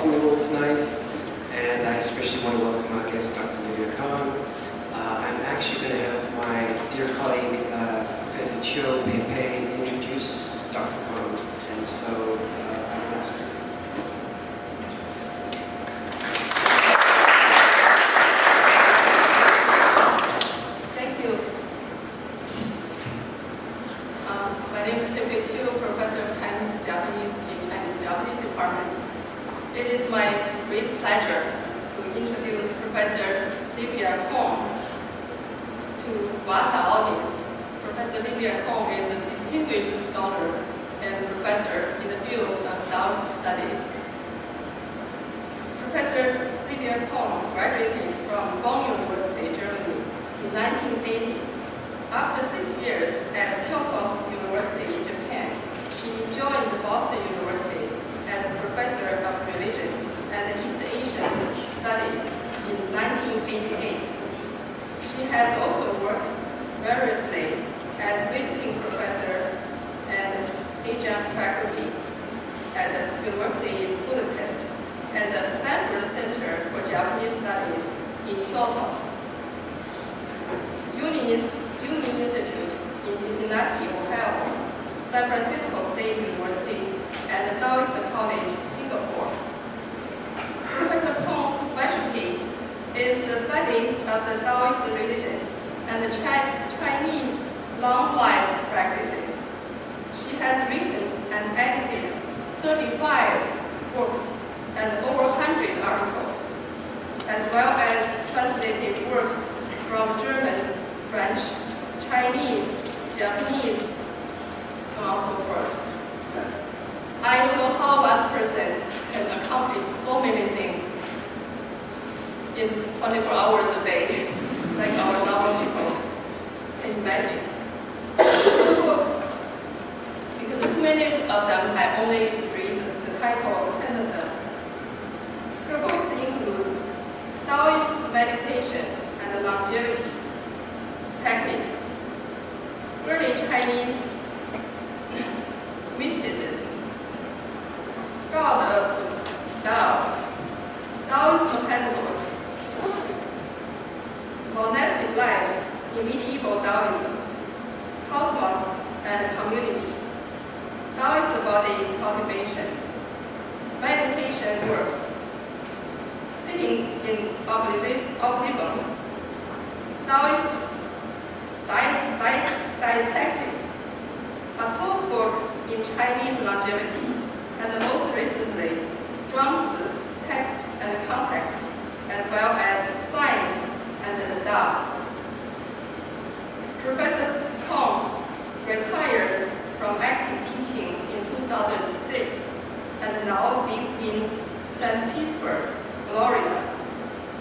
rocking the world tonight, and I especially want to welcome our guest, Dr. Livia Kohn. I'm actually going to have my dear colleague, Professor Chiu Pei introduce Dr. Kohn, and so I'll ask her. Thank you. My name is Livia Kohn, Professor of Chinese-Japanese in Chinese-Japanese Department. It is my great pleasure to introduce Professor Livia Kohn to Vassar audience. Professor Livia Kohn is a distinguished scholar and professor in the field of Taoist studies. Professor Livia Kohn graduated from Bonn University, Germany in 1980. After 6 years at Kyoto University in Japan, she joined Boston University as a professor of religion and East Asian studies in 1988. She has also worked variously as visiting professor and adjunct faculty at the University in Budapest and the Stanford Center for Japanese Studies in Kyoto. Union Institute in Cincinnati, Ohio, San Francisco State University, and the Taoist College, Singapore. Professor Kohn's specialty is the study of the Taoist religion and the Chinese long life practices. She has written and edited 35 books and over 100 articles, as well as translated works from German, French, Chinese, Japanese, so on and so forth. I don't know how one person can accomplish so many things in 24 hours a day, like our normal people can imagine. The books, because too many of them I only read the title of 10 of them. Her books include Taoist meditation and longevity techniques, early Chinese mysticism, God of Tao, Taoism handbook, monastic life in medieval Taoism, cosmos and community, Taoist body cultivation, meditation works, sitting in oblivion, Taoist dialectics, a source book in Chinese longevity, and most recently, Zhuangzi, text and context, as well as science and the Tao. Professor Kohn retired from active teaching in 2006 and now lives in St. Petersburg, Florida,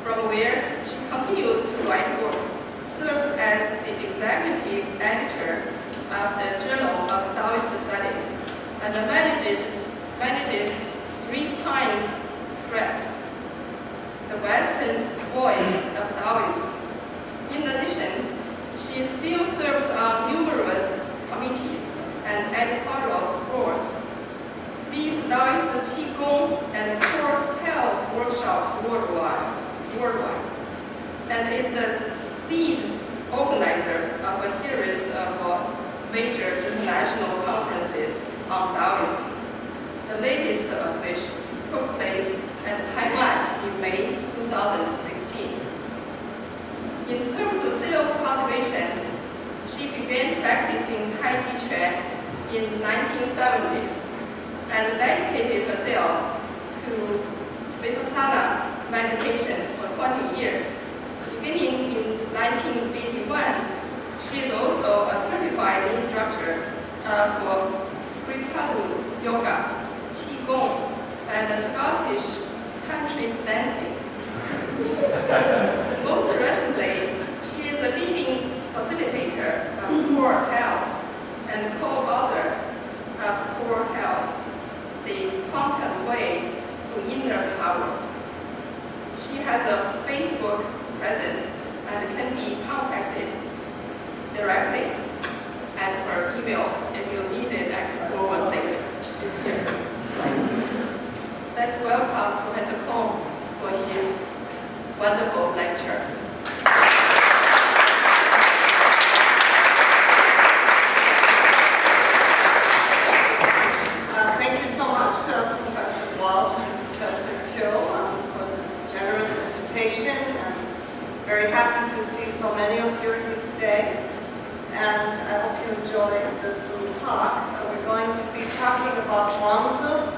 from where she continues to write books, serves as the executive editor of the Journal of Taoist Studies, and manages 3 Pines Press, the Western voice of Taoism. In addition, she still serves on numerous committees and editorial boards, leads Taoist Qigong and course health workshops worldwide, and is the lead organizer of a series of major international conferences on Taoism, the latest of which took place at Taiwan in May 2016. In terms of self-cultivation, she began practicing Tai Chi Chuan in the 1970s and dedicated herself to Vipassana meditation for 20 years. Beginning in 1981, she is also a certified instructor of Kripalu Yoga, Qigong, and Scottish country dancing. Most recently, she is the leading facilitator of Core Health and co-author of Core Health, the quantum way to inner power. She has a Facebook presence and can be contacted directly at her email if you need it. I can forward later. Let's welcome wonderful lecture. Thank you so much, Professor Walsh and Professor Cho, for this generous invitation. I'm very happy to see so many of you here today, and I hope you enjoy this little talk. We're going to be talking about Zhuangzi,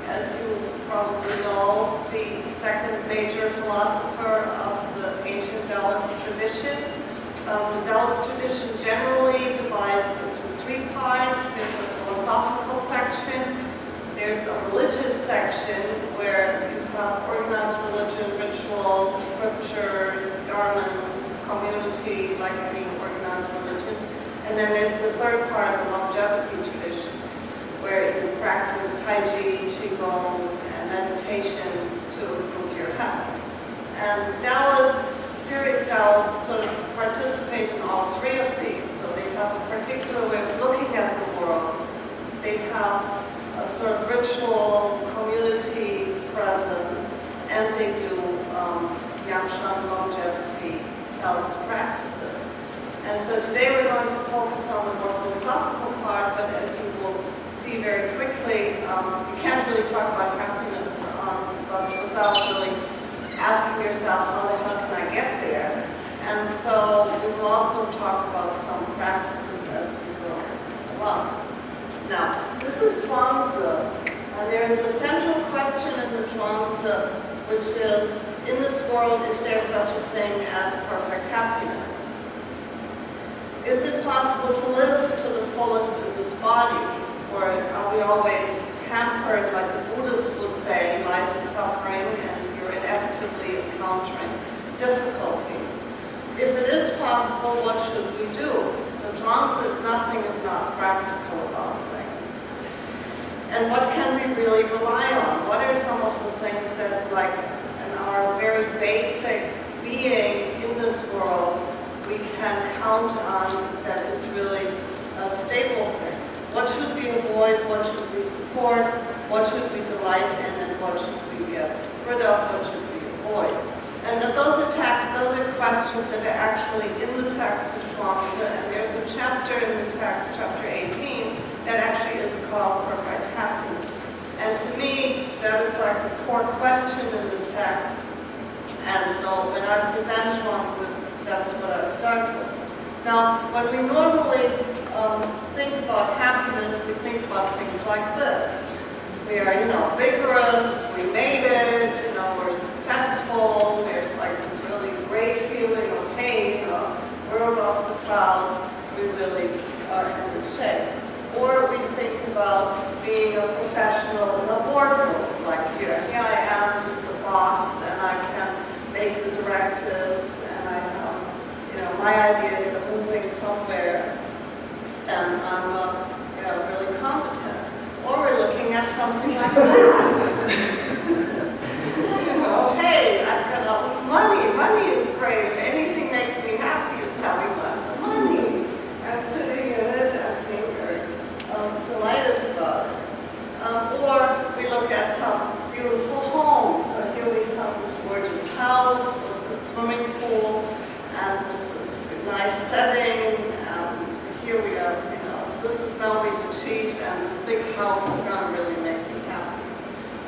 as you probably know, the second major philosopher of the ancient Taoist tradition. The Taoist tradition generally divides into three parts. There's a philosophical section, there's a religious section where you have organized religion, rituals, scriptures, garments, community, like any organized religion. And then there's the third part, the longevity tradition, where you practice Tai Chi, Qigong, and meditations to improve your health. And Taoists, serious Taoists, sort of participate in all three of these. So they have a particular way of looking at the world. They have a sort of ritual, community presence, and they do Yangshan longevity health practices. And so today we're going to focus on the more philosophical part, but as you will see very quickly, you can't really talk about happiness without really asking yourself, how the hell can I get there? And so we will also talk about some practices as we go along. Now, this is Zhuangzi, and there's a central question in the Zhuangzi, which is, in this world, is there such a thing as perfect happiness? Is it possible to live to the fullest in this body? Or are we always hampered, like the Buddhists would say, life is suffering and you're inevitably encountering difficulties? If it is possible, what should we do? So Zhuangzi is nothing if not practical about things. And what can we really rely on? What are some of the things that, like, in our very basic being in this world, we can count on that is really a stable thing? What should we avoid? What should we support? What should we delight in? And what should we get rid of? What should we avoid? And those are questions that are actually in the text of Zhuangzi, and there's a chapter in the text, chapter 18, that actually is called Perfect Happiness. And to me, that is like the core question in the text. And so when I present Zhuangzi, that's what I start with. Now, when we normally think about happiness, we think about things like this. We are, vigorous, we made it, we're successful, there's like this really great feeling of, hey, we're above the clouds, we really are in good shape. Or we think about being a professional in a boardroom, like here I am, the boss, and I can make the directives, and I have, my ideas of moving somewhere, and I'm, really competent. Or we're looking at something like that. Hey, I've got all this money. Money is great. If anything makes me happy, it's having lots of money. And sitting in it and being very delighted about it. Or we look at some beautiful homes. So here we have this gorgeous house with a swimming pool and this nice setting. And here we are, this is now we've achieved, and this big house is going to really make me happy.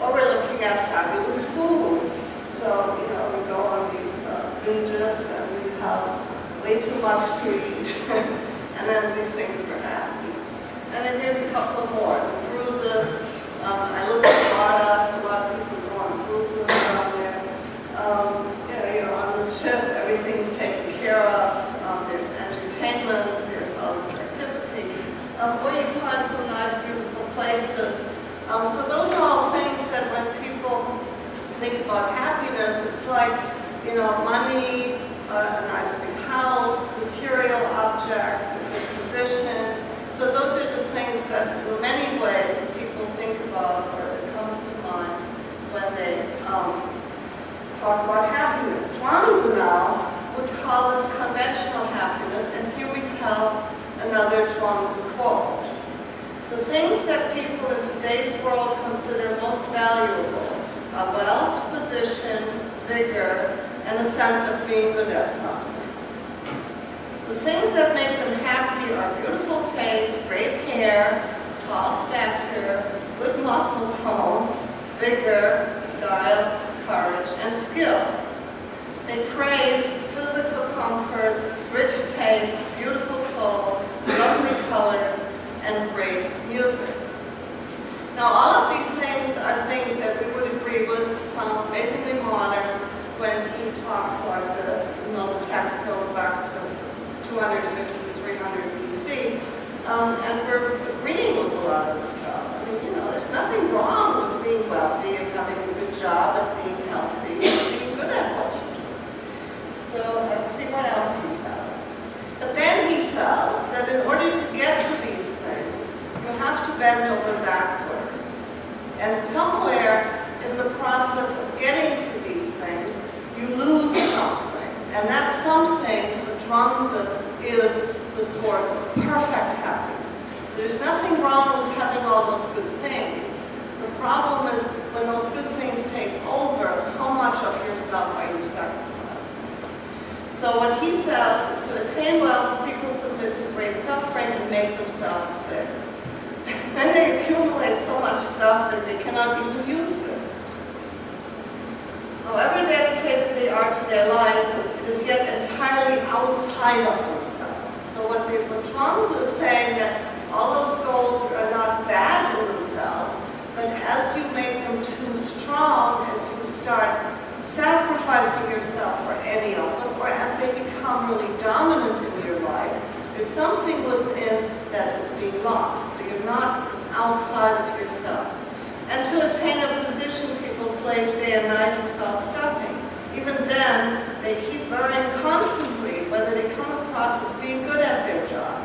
Or we're looking at fabulous food. So, we go on these binges and we have way too much to eat. And then we think we're happy. And then here's a couple more. The cruises. I look at Bardas, a lot of people go on cruises down there. On this ship, everything's taken care of. There's entertainment, there's all this activity. Or you find some nice, beautiful places. So those are all things that when people think about happiness, it's like, money, a nice big house, material objects, a good position. So those are the things that, in many ways, people think about, or it comes to mind when they talk about happiness. Zhuangzi now would call this conventional happiness, and here we have another Zhuangzi quote. The things that people in today's world consider most valuable are wealth, position, vigor, and a sense of being good at something. The things that make them happy are beautiful face, great hair, tall stature, good muscle tone, vigor, style, courage, and skill. They crave physical comfort, rich taste, beautiful clothes, lovely colors, and great music. Now, all of these things are things that we would agree with. It sounds amazingly modern when he talks like this, even though the text goes back to 250, 300 BC. And we're agreeing with a lot of this stuff. I mean, there's nothing wrong with being wealthy and having a good job and being healthy and being good at what you do. So let's see what else he says. But then he says that in order to get to these things, you have to bend over backwards. And somewhere in the process of getting to these things, you lose something. And that something for Zhuangzi is the source of perfect happiness. There's nothing wrong with having all those good things. The problem is when those good things take over, how much of yourself are you sacrificing? So what he says is to attain wealth, people submit to great suffering and make themselves sick. Then they accumulate so much stuff that they cannot even use it. However dedicated they are to their life, it is yet entirely outside of themselves. So what Zhuangzi is saying that all those goals are not bad in themselves, but as you make them too strong, as you start sacrificing yourself for any of them, or as they become really dominant in your life, there's something within that is being lost. So you're not, it's outside of yourself. And to attain a position, people slave day and night without stopping. Even then, they keep learning constantly whether they come across as being good at their job.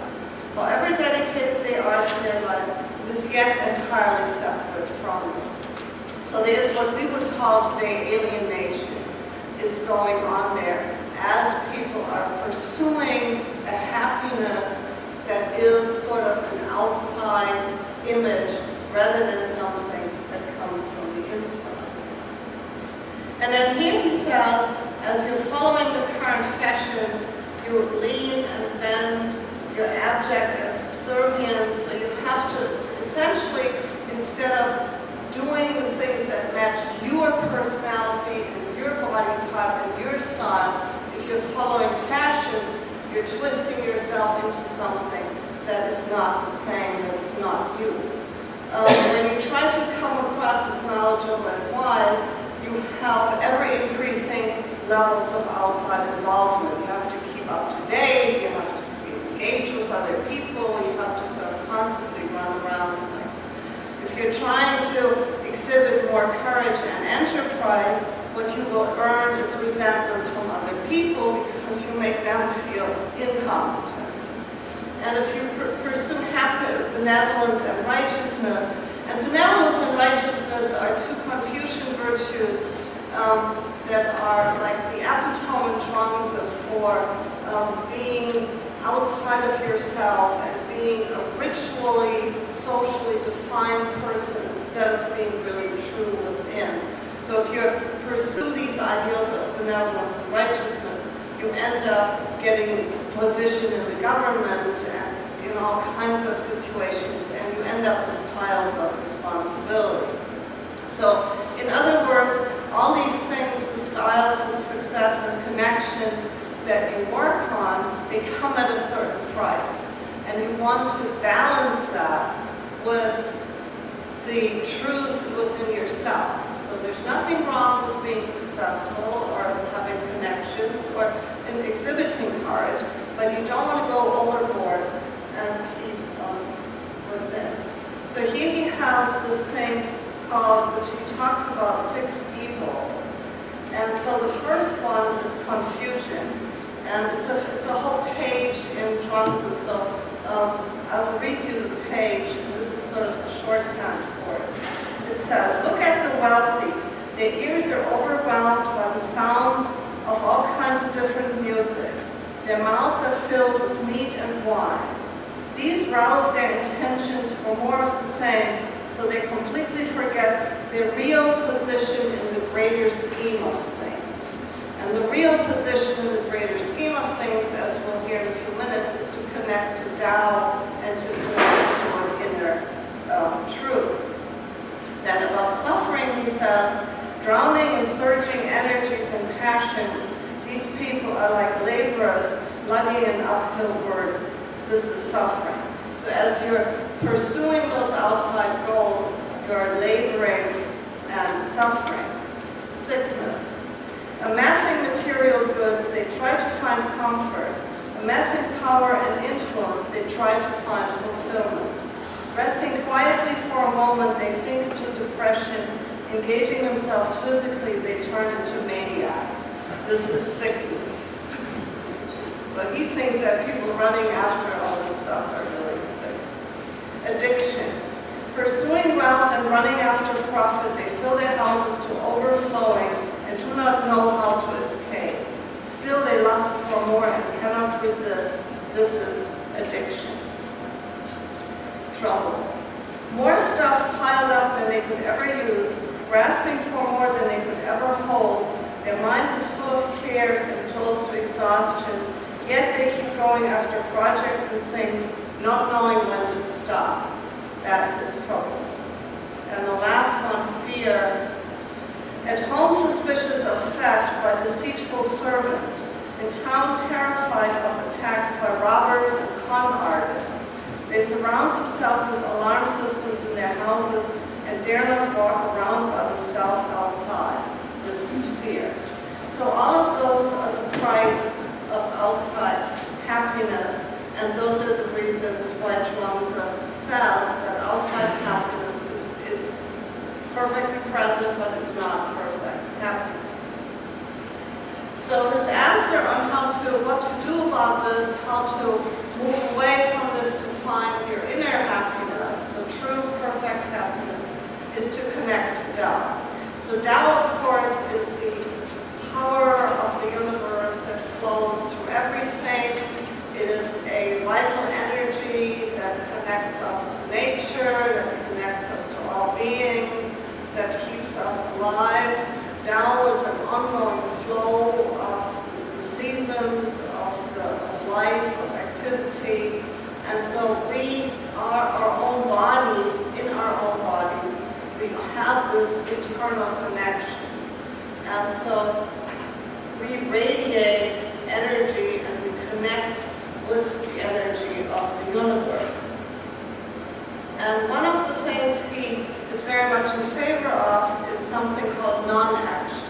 However dedicated they are to their life, it is yet entirely separate from them. So there is what we would call today alienation is going on there as people are pursuing a happiness that is sort of an outside image rather than something that comes from the inside. And then here he says, as you're following the current fashions, you lean and bend, you're abject and subservient, so you have to essentially, instead of doing the things that match your personality and your body type and your style, if you're following fashions, you're twisting yourself into something that is not the same, that is not you. When you try to come across as knowledgeable and wise, you have ever-increasing levels of outside involvement. You have to keep up to date, you have to engage with other people, you have to sort of constantly run around with things. If you're trying to exhibit more courage and enterprise, what you will earn is resentments from other people because you make them feel incompetent. And if you pursue benevolence and righteousness, and benevolence and righteousness are two Confucian virtues that are like the epitome in Zhuangzi for being outside of yourself and being a ritually, socially defined person instead of being really true within. So if you pursue these ideals of benevolence and righteousness, you end up getting position in the government and in all kinds of situations, and you end up with piles of responsibility. So, in other words, all these things, the styles and success and connections that you work on, they come at a certain price. And you want to balance that with the truth within yourself. So there's nothing wrong with being successful or having connections or in exhibiting courage, but you don't want to go overboard and keep within. So here he has this thing called, which he talks about 6 evils. And so the first one is confusion. And it's a whole page in Zhuangzi, so I will read you the page, and this is sort of the shorthand for it. It says, look at the wealthy. Their ears are overwhelmed by the sounds of all kinds of different music. Their mouths are filled with meat and wine. These rouse their intentions for more of the same, so they completely forget their real position in the greater scheme of things. And the position in the greater scheme of things, as we'll hear in a few minutes, is to connect to Tao and to connect to an inner truth. Then about suffering, he says, drowning in surging energies and passions, these people are like laborers lugging an uphill burden. This is suffering. So as you're pursuing those outside goals, you're laboring and suffering. Sickness. Amassing material goods, they try to find comfort. Amassing power and influence, they try to find fulfillment. Resting quietly for a moment, they sink into depression. Engaging themselves physically, they turn into maniacs. This is sickness. So he thinks that people running after all this stuff are really sick. Addiction. Pursuing wealth and running after profit, they fill their houses to overflowing and do not know how to escape. Still they lust for more and cannot resist. This is addiction. Trouble. More stuff piled up than they could ever use, grasping for more than they could ever hold. Their mind is full of cares and close to exhaustion, yet they keep going after projects and things, not knowing when to stop. That is trouble. And the last one, fear. At home, suspicious of theft by deceitful servants. In town, terrified of attacks by robbers and con artists. They surround themselves with alarm systems in their houses and dare not walk around by themselves outside. This is fear. So all of those are the price of outside happiness, and those are the reasons why Zhuangzi says that outside happiness is perfectly present, but it's not perfect happiness. So his answer on what to do about this, how to move away from this to find your inner happiness, the true perfect happiness, is to connect to Tao. So Tao, of course, is the power of the universe that flows through everything. It is a vital energy that connects us to nature, that connects us to all beings, that keeps us alive. Tao is an ongoing flow of the seasons, of life, of activity. And so we are our own body, in our own bodies. We have this eternal connection. And so we radiate energy and we connect with the energy of the universe. And one of the things he is very much in favor of is something called non-action.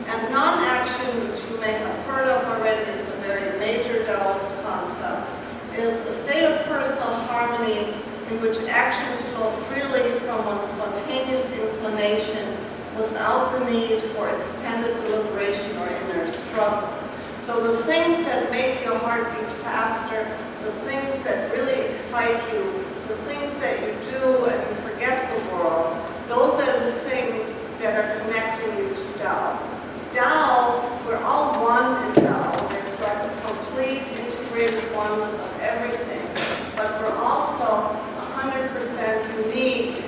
And non-action, which you may have heard of already, it's a very major Taoist concept, is a state of personal harmony in which actions flow freely from one's spontaneous inclination without the need for extended deliberation or inner struggle. So the things that make your heart beat faster, the things that really excite you, the things that you do and you forget the world, those are the things that are connecting you to Tao. Tao, we're all one in Tao. There's like a complete integrated oneness of everything, but we're also 100% unique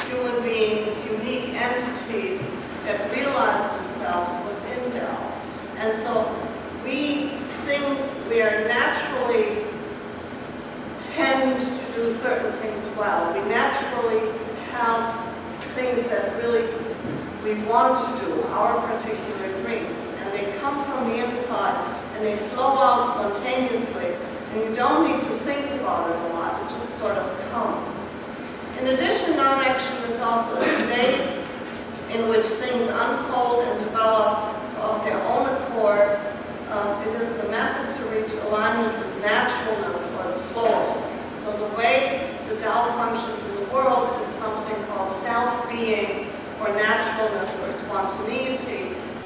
human beings, unique entities that realize themselves within Tao. And so we are naturally tend to do certain things well. We naturally have things that really we want to do, our particular dreams, and they come from the inside and they flow out spontaneously, and you don't need to think about it a lot, it just sort of comes. In addition, non-action is also a state in which things unfold and develop of their own accord. It is the method to reach alignment with naturalness or the flow of things. So the way the Tao functions in the world is something called self-being or naturalness or spontaneity,